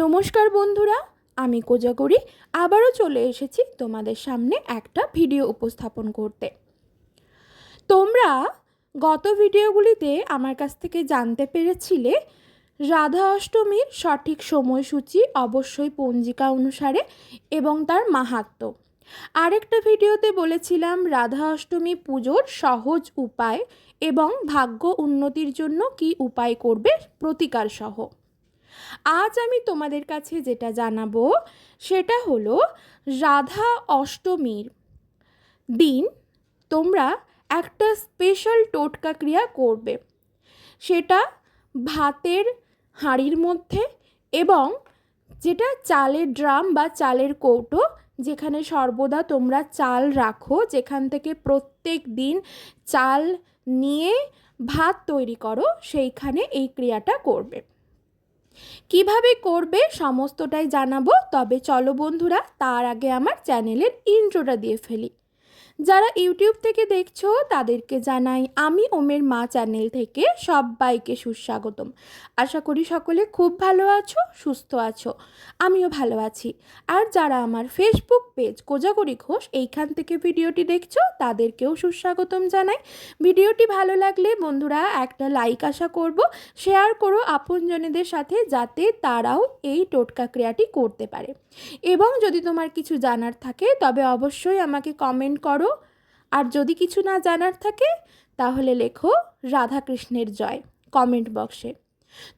নমস্কার বন্ধুরা, আমি কোজাগরি আবারও চলে এসেছি তোমাদের সামনে একটা ভিডিও উপস্থাপন করতে। তোমরা গত ভিডিওগুলিতে আমার কাছ থেকে জানতে পেরেছিলে রাধা অষ্টমীর সঠিক সময়সূচি অবশ্যই পঞ্জিকা অনুসারে এবং তার মাহাত্ম্য। আরেকটা ভিডিওতে বলেছিলাম রাধা অষ্টমী পুজোর সহজ উপায় এবং ভাগ্য উন্নতির জন্য কী উপায় করবে প্রতিকার সহ। আজ আমি তোমাদের কাছে যেটা জানাবো সেটা হলো রাধা অষ্টমীর দিন তোমরা একটা স্পেশাল টোটকা ক্রিয়া করবে। সেটা ভাতের হাঁড়ির মধ্যে এবং যেটা চালের ড্রাম বা চালের কৌটো, যেখানে সর্বদা তোমরা চাল রাখো, যেখান থেকে প্রত্যেক দিন চাল নিয়ে ভাত তৈরি করো, সেইখানে এই ক্রিয়াটা করবে। কিভাবে করবে সমস্তটাই জানাবো, তবে চলো বন্ধুরা তার আগে আমার চ্যানেলের ইন্ট্রোটা দিয়ে ফেলি। যারা ইউটিউব থেকে দেখছো তাদেরকে জানাই আমি ওমের মা চ্যানেল থেকে সবাইকে সুস্বাগতম। আশা করি সকলে খুব ভালো আছো, সুস্থ আছো, আমিও ভালো আছি। আর যারা আমার ফেসবুক পেজ কোজাগরি ঘোষ এইখান থেকে ভিডিওটি দেখছো তাদেরকেও সুস্বাগতম জানাই। ভিডিওটি ভালো লাগলে বন্ধুরা একটা লাইক আশা করব, শেয়ার করো আপনজনেদের সাথে যাতে তারাও এই টোটকা ক্রিয়াটি করতে পারে। এবং যদি তোমার কিছু জানার থাকে তবে অবশ্যই আমাকে কমেন্ট করো, আর যদি কিছু না জানার থাকে তাহলে লেখো রাধাকৃষ্ণের জয় কমেন্ট বক্সে।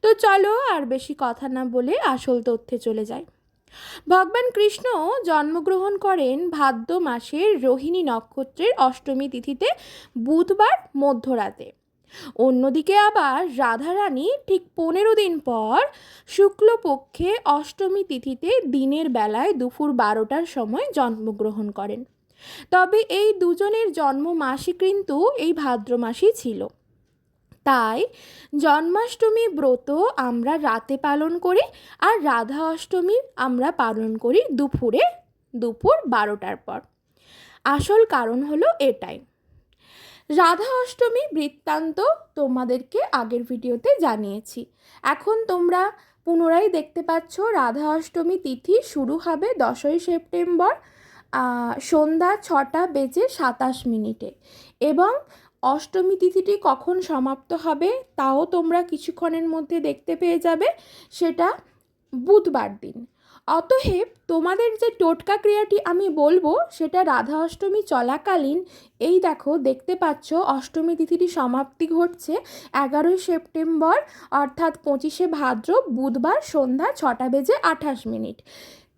তো চলো আর বেশি কথা না বলে আসল তথ্যে চলে যাই। ভগবান কৃষ্ণ জন্মগ্রহণ করেন ভাদ্র মাসের রোহিণী নক্ষত্রের অষ্টমী তিথিতে বুধবার মধ্যরাতে। অন্যদিকে আবার রাধারানী ঠিক 15 দিন পর শুক্লপক্ষে অষ্টমী তিথিতে দিনের বেলায় দুপুর 12টার সময় জন্মগ্রহণ করেন। তবে এই দুজনের জন্ম মাসই কিন্তু এই ভাদ্র মাসই ছিল। তাই জন্মাষ্টমী ব্রত আমরা রাতে পালন করি আর রাধা অষ্টমী আমরা পালন করি দুপুর 12টার পর। আসল কারণ হলো এটাই। রাধা অষ্টমী বৃত্তান্ত তোমাদেরকে আগের ভিডিওতে জানিয়েছি। এখন তোমরা পুনরায় দেখতে পাচ্ছ রাধা অষ্টমী তিথি শুরু হবে 10ই সেপ্টেম্বর সন্ধ্যা 6:27 এবং অষ্টমী তিথিটি কখন সমাপ্ত হবে তাও তোমরা কিছুক্ষণের মধ্যে দেখতে পেয়ে যাবে, সেটা বুধবার দিন। অতএব তোমাদের যে টোটকা ক্রিয়াটি আমি বলবো সেটা রাধা অষ্টমী চলাকালীন, এই দেখো দেখতে পাচ্ছ অষ্টমী তিথিটি সমাপ্তি ঘটছে 11ই সেপ্টেম্বর অর্থাৎ 25শে ভাদ্র বুধবার সন্ধ্যা 6:28।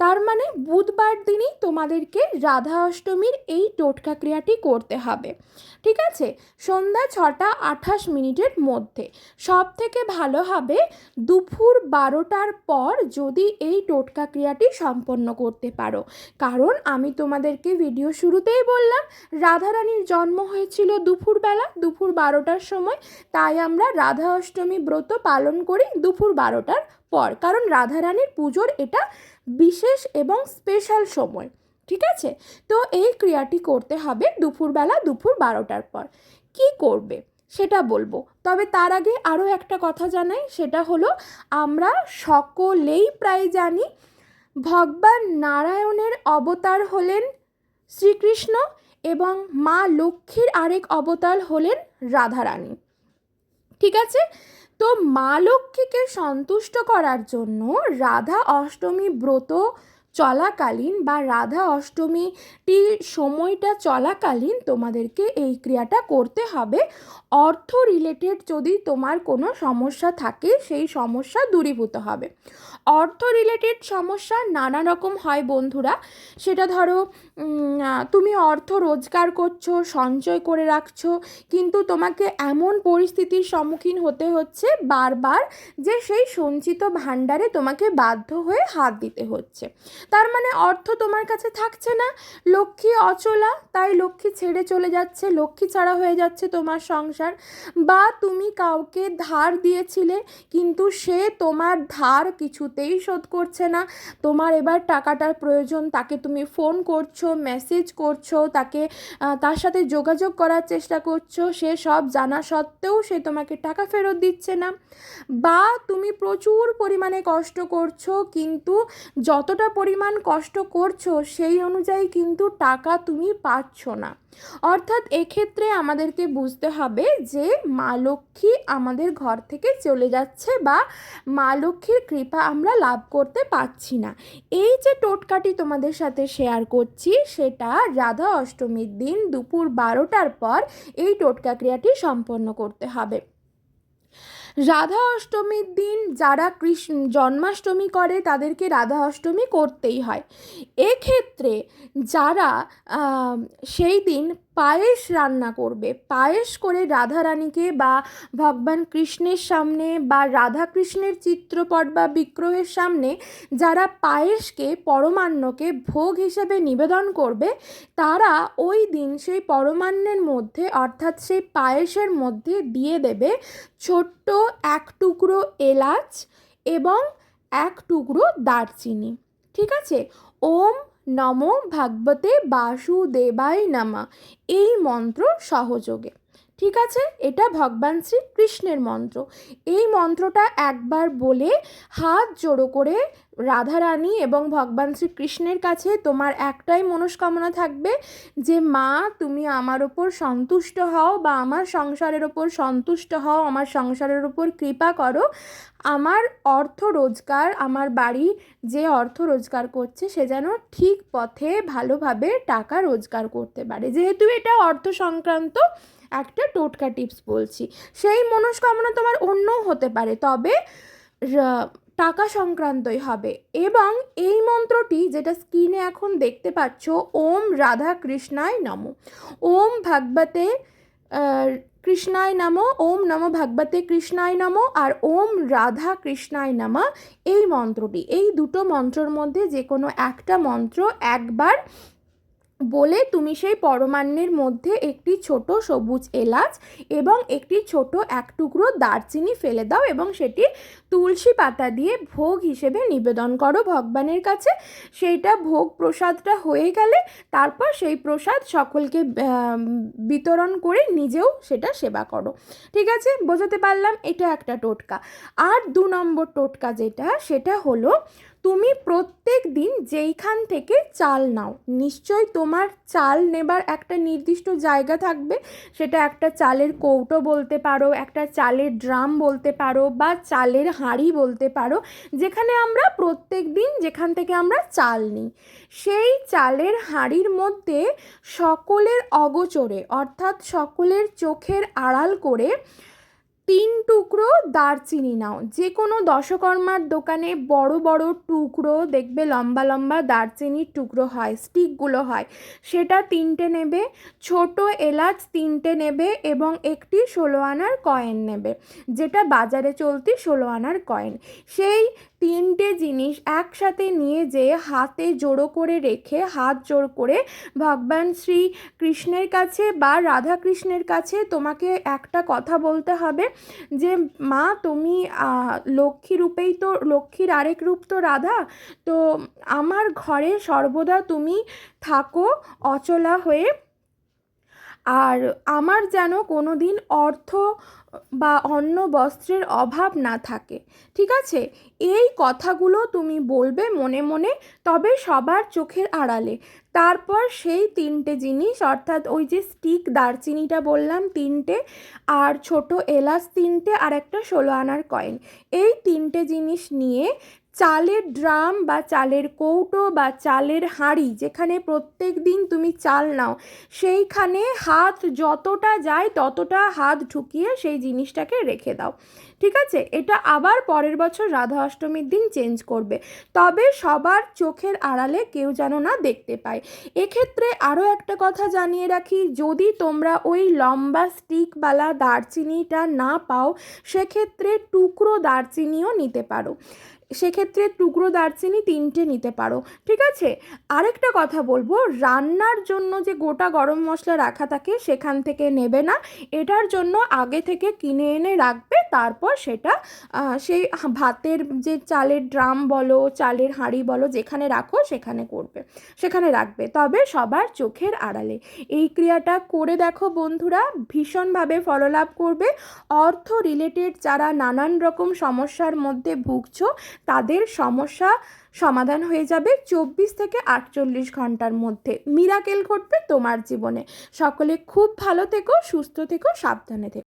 তার মানে বুধবার দিনই তোমাদেরকে রাধা অষ্টমীর এই টোটকা ক্রিয়াটি করতে হবে, ঠিক আছে? সন্ধ্যা 6:28 মধ্যে। সব থেকে ভালো হবে দুপুর 12টার পর যদি এই টোটকা ক্রিয়াটি সম্পন্ন করতে পারো। কারণ আমি তোমাদেরকে ভিডিও শুরুতেই বললাম রাধারানীর জন্ম হয়েছিল দুপুরবেলা, দুপুর 12টার সময়। তাই আমরা রাধা অষ্টমী ব্রত পালন করি দুপুর 12টার পর, কারণ রাধারানীর পুজোর এটা বিশেষ এবং স্পেশাল সময়, ঠিক আছে? তো এই ক্রিয়াটি করতে হবে দুপুরবেলা দুপুর 12টার পর। কি করবে সেটা বলবো, তবে তার আগে আরও একটা কথা জানাই, সেটা হলো আমরা সকলেই প্রায় জানি ভগবান নারায়ণের অবতার হলেন শ্রীকৃষ্ণ এবং মা লক্ষ্মীর আরেক অবতার হলেন রাধারানী, ঠিক আছে? তো মা লক্ষ্মীকে সন্তুষ্ট করার জন্য রাধা অষ্টমী ব্রত চলাকালীন বা রাধা অষ্টমীটি সময়টা চলাকালীন তোমাদেরকে এই ক্রিয়াটা করতে হবে। অর্থ রিলেটেড যদি তোমার কোনো সমস্যা থাকে সেই সমস্যা দূরীভূত হবে। অর্থ রিলেটেড সমস্যা নানা রকম হয় বন্ধুরা। সেটা ধরো তুমি অর্থ রোজগার করছো, সঞ্চয় করে রাখছো, কিন্তু তোমাকে এমন পরিস্থিতির সম্মুখীন হতে হচ্ছে বারবার যে সেই সঞ্চিত ভাণ্ডারে তোমাকে বাধ্য হয়ে হাত দিতে হচ্ছে। তার মানে অর্থ তোমার কাছে থাকছে না, লক্ষ্মী অচলা, তাই লক্ষ্মী ছেড়ে চলে যাচ্ছে, লক্ষ্মী ছাড়া হয়ে যাচ্ছে তোমার সংসার। বা তুমি কাউকে ধার দিয়েছিলে কিন্তু সে তোমার ধার কিছুতেই শোধ করছে না, তোমার এবার টাকাটার প্রয়োজন, তাকে তুমি ফোন করছো, মেসেজ করছো, তার সাথে যোগাযোগ করার চেষ্টা করছো, সে সব জানা সত্ত্বেও সে তোমাকে টাকা ফেরত দিচ্ছে না। বা তুমি প্রচুর পরিমাণে কষ্ট করছো কিন্তু যতটা পরিমাণ কষ্ট করছো সেই অনুযায়ী কিন্তু টাকা তুমি পাচ্ছ না। অর্থাৎ এক্ষেত্রে আমাদেরকে বুঝতে হবে যে মা লক্ষ্মী আমাদের ঘর থেকে চলে যাচ্ছে বা মা লক্ষ্মীর কৃপা আমরা লাভ করতে পারছি না। এই যে টোটকাটি তোমাদের সাথে শেয়ার করছি সেটা রাধা অষ্টমীর দিন দুপুর 12টার পর এই টোটকা ক্রিয়াটি সম্পন্ন করতে হবে। রাধা অষ্টমীর দিন যারা জন্মাষ্টমী করে তাদেরকে রাধা অষ্টমী করতেই হয়। এক্ষেত্রে যারা সেই দিন পায়েস রান্না করবে, পায়েস করে রাধারানীকে বা ভগবান কৃষ্ণের সামনে বা রাধা কৃষ্ণের চিত্রপট বা বিগ্রহের সামনে যারা পায়েসকে পরমান্নকে ভোগ হিসেবে নিবেদন করবে, তারা ওই দিন সেই পরমান্নের মধ্যে অর্থাৎ সেই পায়েসের মধ্যে দিয়ে দেবে ছোট্ট এক টুকরো এলাচ এবং এক টুকরো দারচিনি। ঠিক আছে? ওম নমো ভাগবতে বাসুদেবায় নমঃ এই মন্ত্র সহযোগে। ঠিক আছে? এটা ভগবান শ্রীকৃষ্ণের মন্ত্র। এই মন্ত্রটা একবার বলে হাত জোড়ো করে রাধারানী এবং ভগবান শ্রীকৃষ্ণের কাছে তোমার একটাই মনস্কামনা থাকবে যে মা তুমি আমার ওপর সন্তুষ্ট হও বা আমার সংসারের ওপর সন্তুষ্ট হও, আমার সংসারের ওপর কৃপা করো, আমার অর্থ রোজগার, আমার বাড়ি যে অর্থ রোজগার করছে সে যেন ঠিক পথে ভালোভাবে টাকা রোজগার করতে পারে। যেহেতু এটা অর্থ সংক্রান্ত একটা টোটকা টিপস বলছি, সেই মনস্কামনা তোমার অন্যও হতে পারে, তবে টাকা সংক্রান্তই হবে। এবং এই মন্ত্রটি যেটা স্ক্রিনে এখন দেখতে পাচ্ছ, ওম রাধা কৃষ্ণায় নমঃ, ওম ভাগবতে কৃষ্ণায় নমঃ, ওম নমঃ ভাগবতে কৃষ্ণায় নমঃ আর ওম রাধা কৃষ্ণায় নমঃ, এই মন্ত্রটি, এই দুটো মন্ত্রর মধ্যে যে কোনো একটা মন্ত্র একবার বলে তুমি সেই পরমান্নের মধ্যে একটি ছোট সবুজ এলাচ এবং একটি ছোট এক টুকরো দারচিনি ফেলে দাও এবং সেটি তুলসী পাতা দিয়ে ভোগ হিসেবে নিবেদন করো ভগবানের কাছে। সেইটা ভোগ প্রসাদটা হয়ে গেলে তারপর সেই প্রসাদ সকলকে বিতরণ করে নিজেও সেটা সেবা করো। ঠিক আছে? বোঝাতে পারলাম? এটা একটা টোটকা। আর 2 নম্বর টোটকা যেটা, সেটা হলো তুমি প্রত্যেক দিন যেইখান থেকে চাল নাও, নিশ্চয়ই তোমার চাল নেবার একটা নির্দিষ্ট জায়গা থাকবে, সেটা একটা চালের কৌটো বলতে পারো, একটা চালের ড্রাম বলতে পারো বা চালের হাঁড়ি বলতে পারো, যেখানে আমরা প্রত্যেক দিন যেখান থেকে আমরা চাল নিই, সেই চালের হাঁড়ির মধ্যে সকলের অগোচরে অর্থাৎ সকলের চোখের আড়াল করে 3 টুকরো দারচিনি নাও। যে কোনো দশকর্মার দোকানে বড় বড় টুকরো দেখবে লম্বা লম্বা দারচিনির টুকরো হয়, স্টিকগুলো হয়, সেটা 3টে নেবে, ছোট এলাচ 3টে নেবে এবং একটি 16 আনার কয়েন নেবে, যেটা বাজারে চলতি 16 আনার কয়েন। সেই 3টে জিনিস একসাথে নিয়ে যেয়ে হাতে জোড়ো করে রেখে হাত জোড় করে ভগবান শ্রী কৃষ্ণের কাছে বা রাধা কৃষ্ণের কাছে তোমাকে একটা কথা বলতে হবে যে মা তুমি লক্ষ্মী রূপেই তো, লক্ষ্মীর আরেক রূপ তো রাধা, তো আমার ঘরে সর্বদা তুমি থাকো অচলা হয়ে, আর আমার যেন কোনো দিন অর্থ বা অন্ন বস্ত্রের অভাব না থাকে। ঠিক আছে? এই কথাগুলো তুমি বলবে মনে মনে, তবে সবার চোখের আড়ালে। তারপর সেই 3টে জিনিস অর্থাৎ ওই যে স্টিক দারচিনিটা বললাম 3টে, আর ছোট এলাচ 3টে আর একটা 16 আনার কয়েন, এই 3টে জিনিস নিয়ে চালের ড্রাম বা চালের কৌটো বা চালের হাঁড়ি যেখানে প্রত্যেক দিন তুমি চাল নাও, সেইখানে হাত যতটা যায় ততটা হাত ঢুকিয়ে সেই জিনিসটাকে রেখে দাও। ঠিক আছে? এটা আবার পরের বছর রাধা অষ্টমীর দিন চেঞ্জ করবে, তবে সবার চোখের আড়ালে কেউ যেন না দেখতে পায়। এক্ষেত্রে আরও একটা কথা জানিয়ে রাখি, যদি তোমরা ওই লম্বা স্টিকওয়ালা দারচিনিটা না পাও, সেক্ষেত্রে টুকরো দারচিনিও নিতে পারো। সেক্ষেত্রে টুকরো দারচিনি 3টে নিতে পারো, ঠিক আছে? আরেকটা কথা বলবো, রান্নার জন্য যে গোটা গরম মশলা রাখা থাকে সেখান থেকে নেবে না, এটার জন্য আগে থেকে কিনে এনে রাখবে, তারপর সেটা সেই ভাতের যে চালের ড্রাম বলো, চালের হাঁড়ি বলো, যেখানে রাখো সেখানে করবে, সেখানে রাখবে, তবে সবার চোখের আড়ালে। এই ক্রিয়াটা করে দেখো বন্ধুরা, ভীষণভাবে ফললাভ করবে। অর্থ রিলেটেড যারা নানান রকম সমস্যার মধ্যে ভুগছো, তাদের সমস্যা সমাধান হয়ে যাবে 24 থেকে 48 ঘন্টার মধ্যে। মিরাকেল ঘটবে তোমার জীবনে। সকলে খুব ভালো থেকো, সুস্থ থেকো, সাবধানে থেকো।